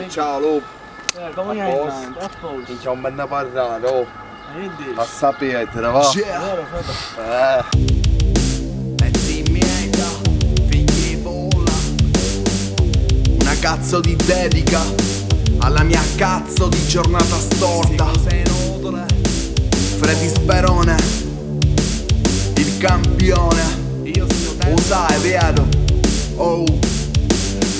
Ciao Lup. Come hai in mano? A posto. Non c'è un bel parlare, oh. Che dici? Passa a pietra, va. Vero, frate? Pezzi miei da figli vola. Una cazzo di dedica alla mia cazzo di giornata storta. Freddy Sperone, il campione. Lo sai, vero? Oh.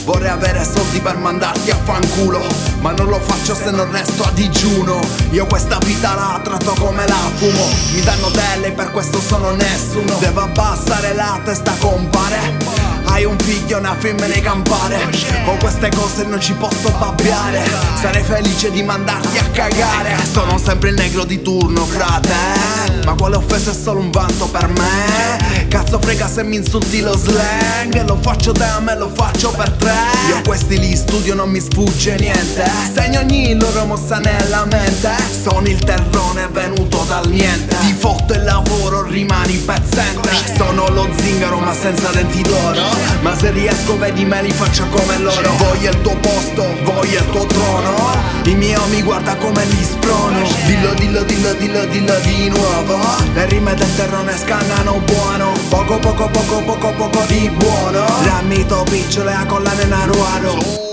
Vorrei avere soldi per mandarti a fanculo, ma non lo faccio se non resto a digiuno. Io questa vita la tratto come la fumo. Mi danno delle, per questo sono nessuno. Devo abbassare la testa, compare. Hai un figlio, una femmina e campare. Con queste cose non ci posso babbiare. Sarei felice di mandarti a cagare. Sono sempre il negro di turno, frate, ma quale offesa è solo un vanto per me. Cazzo frega se mi insulti lo slang. Lo faccio da me, lo faccio per tre. Io questi li studio, non mi sfugge niente. Segno ogni loro mossa nella mente. Sono il terrone venuto dal niente. Ti fotto il lavoro, rimani pezzente. Sono lo zingaro ma senza denti d'oro. Ma se riesco vedi me li faccio come loro. Voglio il tuo posto, voglio il tuo trono. I miei mi guarda come li sprono. Dillo, dillo, dillo, dillo, dillo di nuovo. Le rime del terrone scannano buono. Poco, poco, poco, poco, poco di buono. Ramito picciole a collane naruaro.